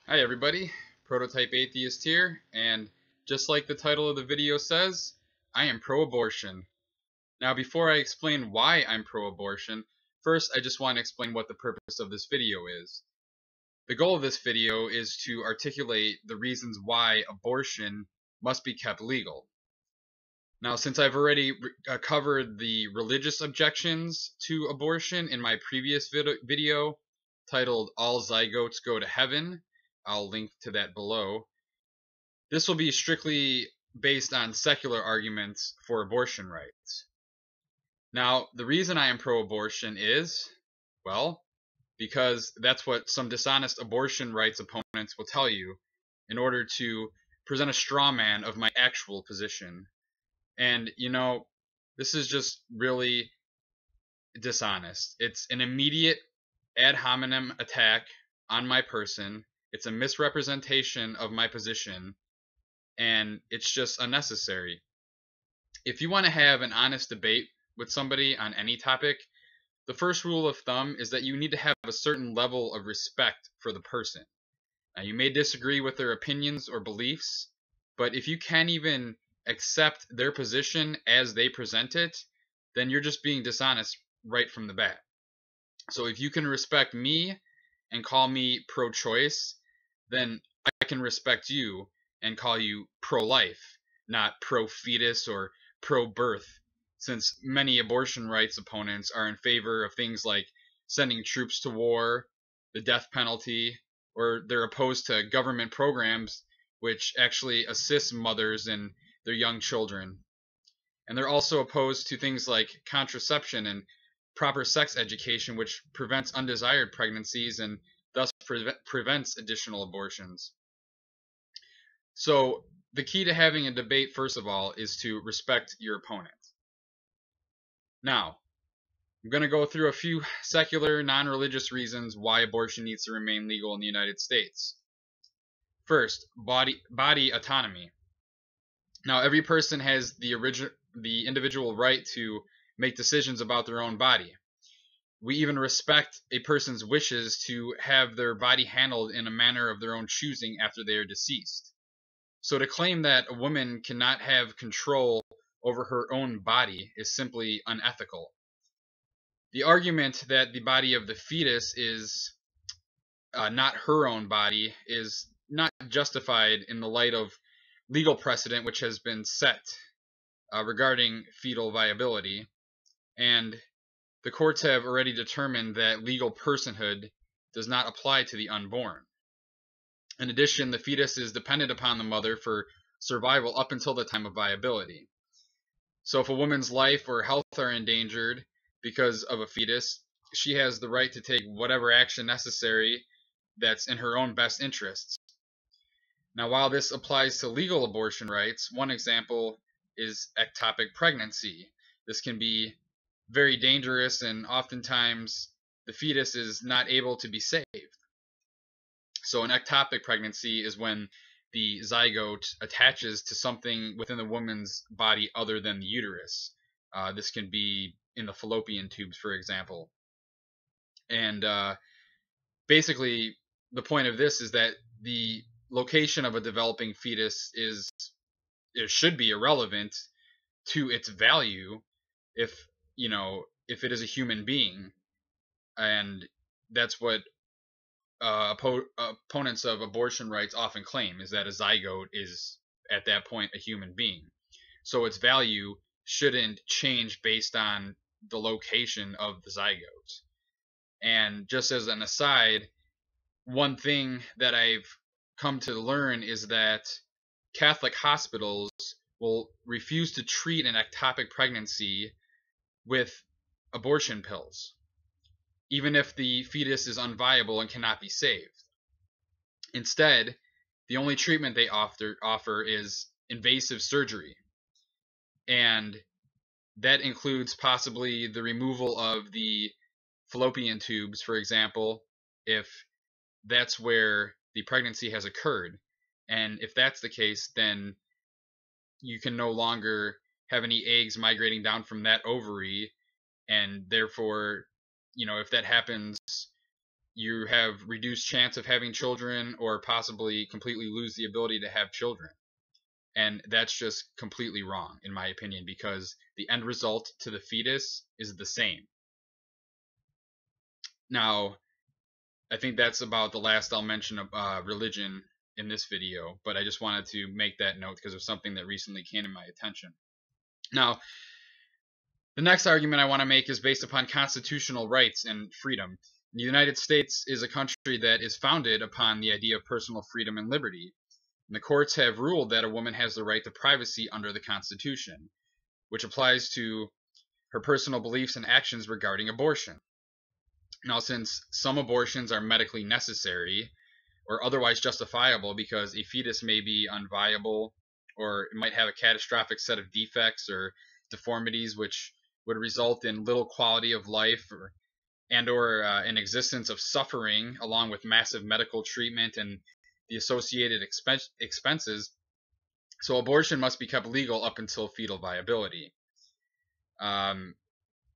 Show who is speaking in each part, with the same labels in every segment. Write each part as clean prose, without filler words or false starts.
Speaker 1: Hi everybody, Prototype Atheist here, and just like the title of the video says, I am pro-abortion. Now before I explain why I'm pro-abortion, first I just want to explain what the purpose of this video is. The goal of this video is to articulate the reasons why abortion must be kept legal. Now since I've already covered the religious objections to abortion in my previous video titled All Zygotes Go to Heaven, I'll link to that below. This will be strictly based on secular arguments for abortion rights. Now, the reason I am pro-abortion is, well, because that's what some dishonest abortion rights opponents will tell you in order to present a straw man of my actual position. And, this is just really dishonest. It's an immediate ad hominem attack on my person. It's a misrepresentation of my position, and it's just unnecessary. If you want to have an honest debate with somebody on any topic, the first rule of thumb is that you need to have a certain level of respect for the person. Now, you may disagree with their opinions or beliefs, but if you can't even accept their position as they present it, then you're just being dishonest right from the bat. So if you can respect me and call me pro-choice, then I can respect you and call you pro-life, not pro-fetus or pro-birth, since many abortion rights opponents are in favor of things like sending troops to war, the death penalty, or they're opposed to government programs which actually assist mothers and their young children. And they're also opposed to things like contraception and proper sex education, which prevents undesired pregnancies and thus prevents additional abortions. So the key to having a debate, first of all, is to respect your opponent. Now, I'm going to go through a few secular, non-religious reasons why abortion needs to remain legal in the United States. First, body autonomy. Now, every person has the individual right to make decisions about their own body. We even respect a person's wishes to have their body handled in a manner of their own choosing after they are deceased. So to claim that a woman cannot have control over her own body is simply unethical. The argument that the body of the fetus is not her own body is not justified in the light of legal precedent which has been set regarding fetal viability, and the courts have already determined that legal personhood does not apply to the unborn. In addition, the fetus is dependent upon the mother for survival up until the time of viability. So if a woman's life or health are endangered because of a fetus, she has the right to take whatever action necessary that's in her own best interests. Now, while this applies to legal abortion rights, one example is ectopic pregnancy. This can be very dangerous, and oftentimes the fetus is not able to be saved. So an ectopic pregnancy is when the zygote attaches to something within the woman's body other than the uterus. This can be in the fallopian tubes, for example. And basically, the point of this is that the location of a developing fetus should be irrelevant to its value if it is a human being, and that's what opponents of abortion rights often claim, is that a zygote is at that point a human being. So its value shouldn't change based on the location of the zygote. And just as an aside, one thing that I've come to learn is that Catholic hospitals will refuse to treat an ectopic pregnancy with abortion pills, even if the fetus is unviable and cannot be saved. Instead, the only treatment they offer is invasive surgery, and that includes possibly the removal of the fallopian tubes, for example, if that's where the pregnancy has occurred. And if that's the case, then you can no longer have any eggs migrating down from that ovary, and therefore, if that happens you have reduced chance of having children or possibly completely lose the ability to have children. And that's just completely wrong, in my opinion, because the end result to the fetus is the same. Now, I think that's about the last I'll mention of religion in this video, but I just wanted to make that note because of something that recently came to my attention. Now, the next argument I want to make is based upon constitutional rights and freedom. The United States is a country that is founded upon the idea of personal freedom and liberty. And the courts have ruled that a woman has the right to privacy under the Constitution, which applies to her personal beliefs and actions regarding abortion. Now, since some abortions are medically necessary or otherwise justifiable because a fetus may be unviable or it might have a catastrophic set of defects or deformities which would result in little quality of life or an existence of suffering along with massive medical treatment and the associated expenses, so abortion must be kept legal up until fetal viability.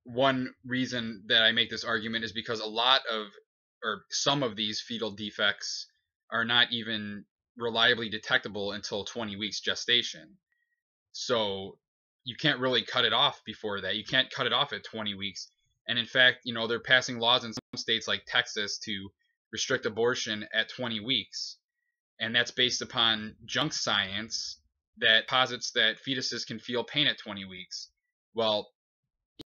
Speaker 1: One reason that I make this argument is because some of these fetal defects are not even reliably detectable until 20 weeks gestation. So you can't really cut it off before that. You can't cut it off at 20 weeks. And in fact, they're passing laws in some states like Texas to restrict abortion at 20 weeks. And that's based upon junk science that posits that fetuses can feel pain at 20 weeks. Well,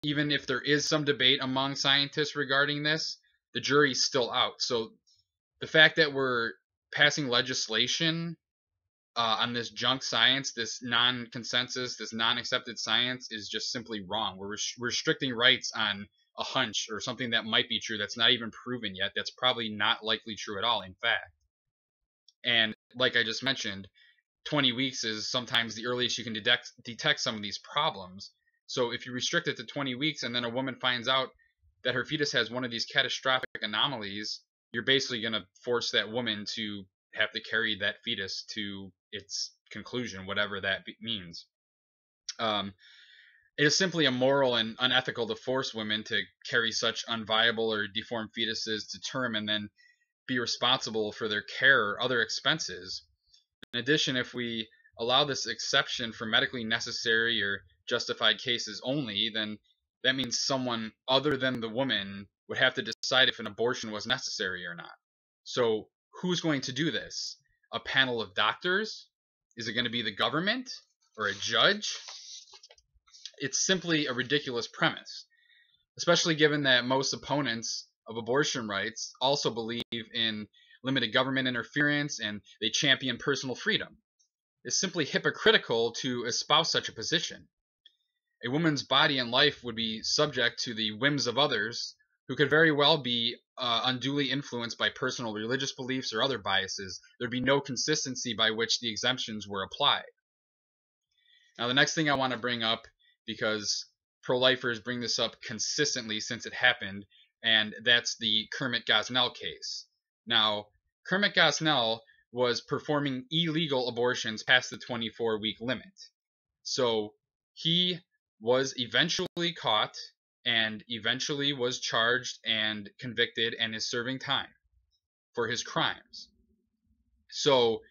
Speaker 1: even if there is some debate among scientists regarding this, the jury's still out. So the fact that we're passing legislation on this junk science, this non-consensus, this non-accepted science is just simply wrong. We're restricting rights on a hunch or something that might be true that's not even proven yet, that's probably not likely true at all, in fact. And like I just mentioned, 20 weeks is sometimes the earliest you can detect some of these problems. So if you restrict it to 20 weeks and then a woman finds out that her fetus has one of these catastrophic anomalies, you're basically going to force that woman to have to carry that fetus to its conclusion, whatever that means. It is simply immoral and unethical to force women to carry such unviable or deformed fetuses to term and then be responsible for their care or other expenses. In addition, if we allow this exception for medically necessary or justified cases only, then that means someone other than the woman would have to decide if an abortion was necessary or not. So who's going to do this? A panel of doctors? Is it going to be the government or a judge? It's simply a ridiculous premise, especially given that most opponents of abortion rights also believe in limited government interference and they champion personal freedom. It's simply hypocritical to espouse such a position. A woman's body and life would be subject to the whims of others who could very well be unduly influenced by personal religious beliefs or other biases. There'd be no consistency by which the exemptions were applied. Now, the next thing I want to bring up, because pro-lifers bring this up consistently since it happened, and that's the Kermit Gosnell case. Now, Kermit Gosnell was performing illegal abortions past the 24-week limit. So he was eventually caught and eventually was charged and convicted and is serving time for his crimes. So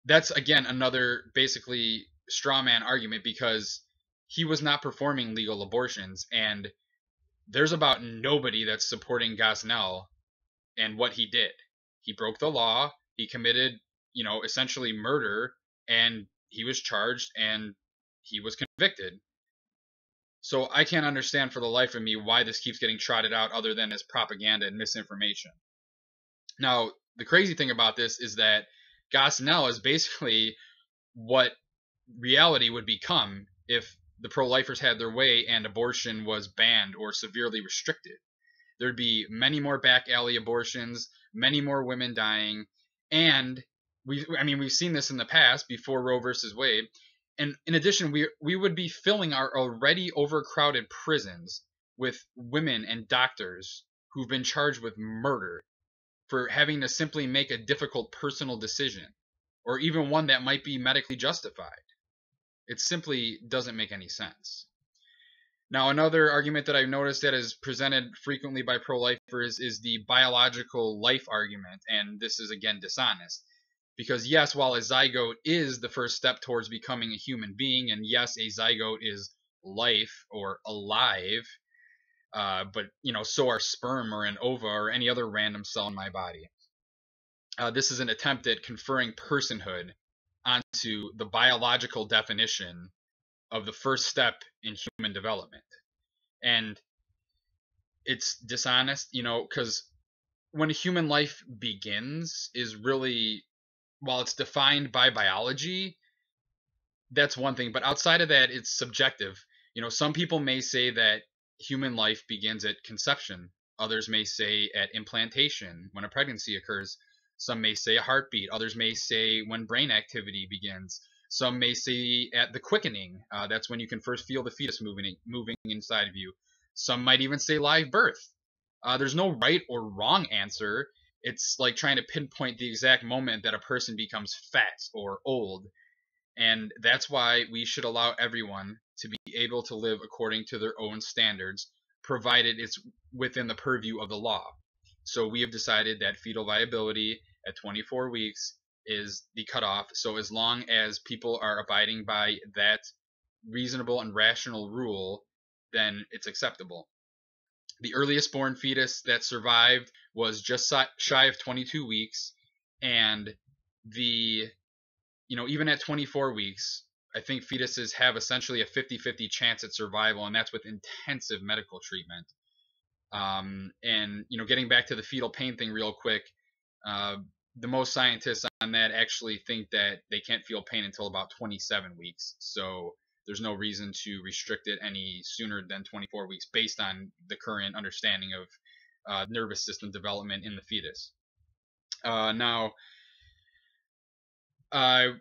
Speaker 1: that's, again, another basically straw man argument, because he was not performing legal abortions, and there's about nobody that's supporting Gosnell and what he did. He broke the law, he committed, essentially murder, and he was charged and he was convicted. So I can't understand for the life of me why this keeps getting trotted out other than as propaganda and misinformation. Now, the crazy thing about this is that Gosnell is basically what reality would become if the pro-lifers had their way and abortion was banned or severely restricted. There'd be many more back alley abortions, many more women dying, and we've seen this in the past before Roe versus Wade. And in addition, we would be filling our already overcrowded prisons with women and doctors who've been charged with murder for having to simply make a difficult personal decision, or even one that might be medically justified. It simply doesn't make any sense. Now, another argument that I've noticed that is presented frequently by pro-lifers is the biological life argument, and this is again dishonest. Because yes, while a zygote is the first step towards becoming a human being, and yes, a zygote is life or alive, but so are sperm or an ova or any other random cell in my body. This is an attempt at conferring personhood onto the biological definition of the first step in human development. And it's dishonest, because when a human life begins is really, while it's defined by biology, that's one thing. But outside of that, it's subjective. Some people may say that human life begins at conception. Others may say at implantation, when a pregnancy occurs. Some may say a heartbeat. Others may say when brain activity begins. Some may say at the quickening. That's when you can first feel the fetus moving inside of you. Some might even say live birth. There's no right or wrong answer. It's like trying to pinpoint the exact moment that a person becomes fat or old. And that's why we should allow everyone to be able to live according to their own standards, provided it's within the purview of the law. So we have decided that fetal viability at 24 weeks is the cutoff. So as long as people are abiding by that reasonable and rational rule, then it's acceptable. The earliest born fetus that survived was just shy of 22 weeks, and even at 24 weeks, I think fetuses have essentially a 50-50 chance at survival, and that's with intensive medical treatment. And getting back to the fetal pain thing real quick, the most scientists on that actually think that they can't feel pain until about 27 weeks. So there's no reason to restrict it any sooner than 24 weeks based on the current understanding of nervous system development in the fetus. Now, I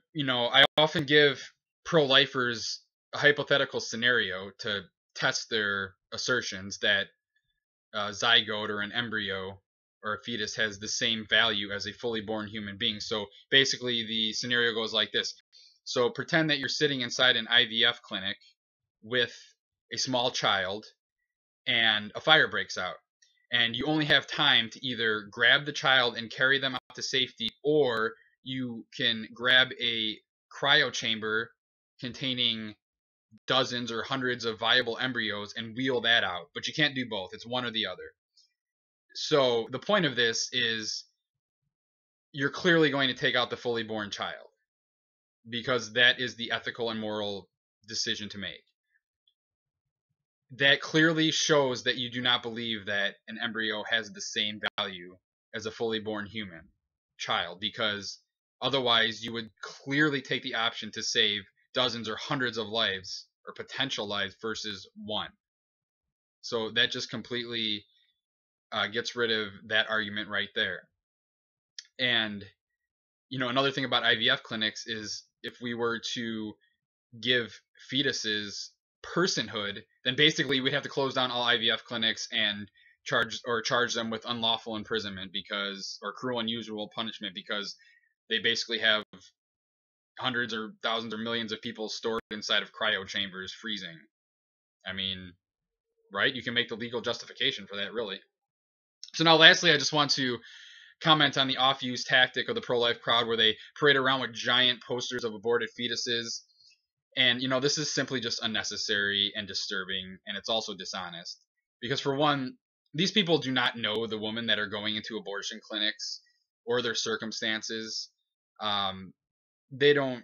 Speaker 1: often give pro-lifers a hypothetical scenario to test their assertions that a zygote or an embryo or a fetus has the same value as a fully born human being. So basically the scenario goes like this. So pretend that you're sitting inside an IVF clinic with a small child and a fire breaks out. And you only have time to either grab the child and carry them out to safety, or you can grab a cryo chamber containing dozens or hundreds of viable embryos and wheel that out. But you can't do both. It's one or the other. So the point of this is you're clearly going to take out the fully born child because that is the ethical and moral decision to make. That clearly shows that you do not believe that an embryo has the same value as a fully born human child, because otherwise you would clearly take the option to save dozens or hundreds of lives or potential lives versus one. So that just completely gets rid of that argument right there. And another thing about IVF clinics is if we were to give fetuses personhood, then basically we'd have to close down all IVF clinics and charge them with unlawful imprisonment or cruel and unusual punishment, because they basically have hundreds or thousands or millions of people stored inside of cryo chambers freezing. I mean, right? You can make the legal justification for that, really. So now lastly, I just want to comment on the off-use tactic of the pro-life crowd where they parade around with giant posters of aborted fetuses. And, this is simply just unnecessary and disturbing, and it's also dishonest. Because for one, these people do not know the women that are going into abortion clinics or their circumstances. They don't,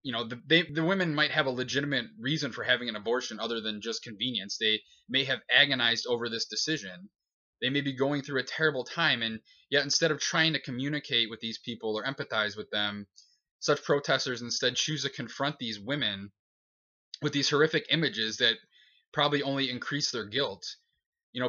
Speaker 1: the women might have a legitimate reason for having an abortion other than just convenience. They may have agonized over this decision. They may be going through a terrible time, and yet instead of trying to communicate with these people or empathize with them, such protesters instead choose to confront these women with these horrific images that probably only increase their guilt.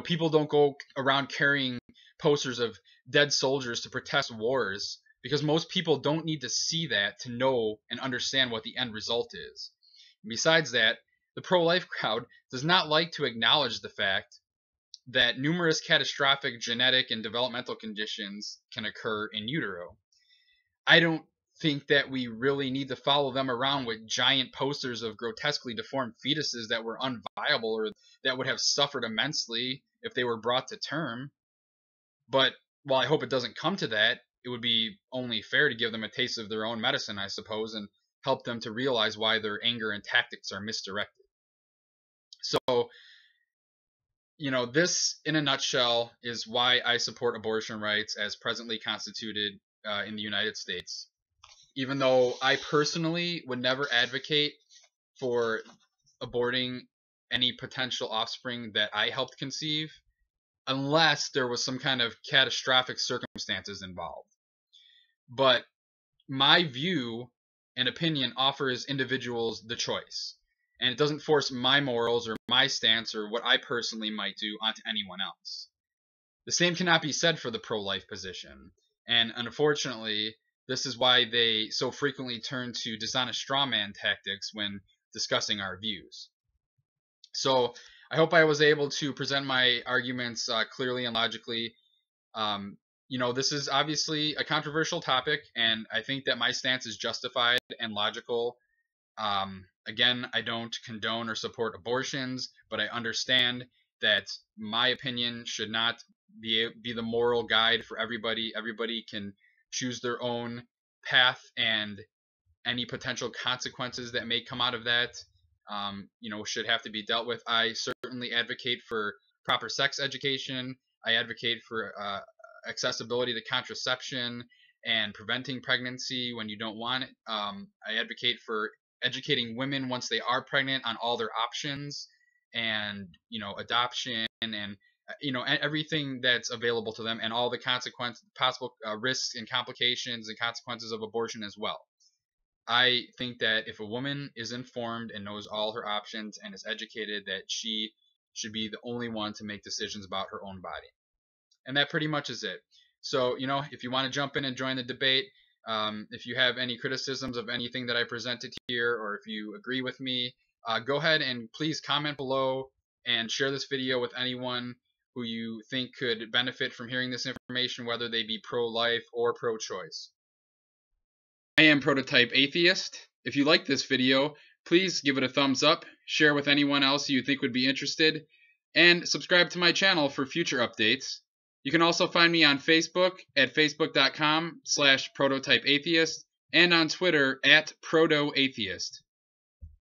Speaker 1: People don't go around carrying posters of dead soldiers to protest wars, because most people don't need to see that to know and understand what the end result is. Besides that, the pro-life crowd does not like to acknowledge the fact that numerous catastrophic genetic and developmental conditions can occur in utero. I don't think that we really need to follow them around with giant posters of grotesquely deformed fetuses that were unviable or that would have suffered immensely if they were brought to term. But while I hope it doesn't come to that, it would be only fair to give them a taste of their own medicine, I suppose, and help them to realize why their anger and tactics are misdirected. So, this in a nutshell is why I support abortion rights as presently constituted in the United States. Even though I personally would never advocate for aborting any potential offspring that I helped conceive, unless there was some kind of catastrophic circumstances involved. But my view and opinion offers individuals the choice, and it doesn't force my morals or my stance or what I personally might do onto anyone else. The same cannot be said for the pro-life position, and unfortunately, this is why they so frequently turn to dishonest strawman tactics when discussing our views. So I hope I was able to present my arguments clearly and logically. This is obviously a controversial topic, and I think that my stance is justified and logical. Again, I don't condone or support abortions, but I understand that my opinion should not be the moral guide for everybody. Everybody can choose their own path, and any potential consequences that may come out of that, should have to be dealt with. I certainly advocate for proper sex education. I advocate for accessibility to contraception and preventing pregnancy when you don't want it. I advocate for educating women once they are pregnant on all their options and, adoption and, everything that's available to them and all the possible risks and complications and consequences of abortion as well. I think that if a woman is informed and knows all her options and is educated, that she should be the only one to make decisions about her own body. And that pretty much is it. So, if you want to jump in and join the debate, if you have any criticisms of anything that I presented here, or if you agree with me, go ahead and please comment below and share this video with anyone who you think could benefit from hearing this information, whether they be pro-life or pro-choice. I am Prototype Atheist. If you like this video, please give it a thumbs up, share with anyone else you think would be interested, and subscribe to my channel for future updates. You can also find me on Facebook at facebook.com/prototypeatheist and on Twitter at protoatheist.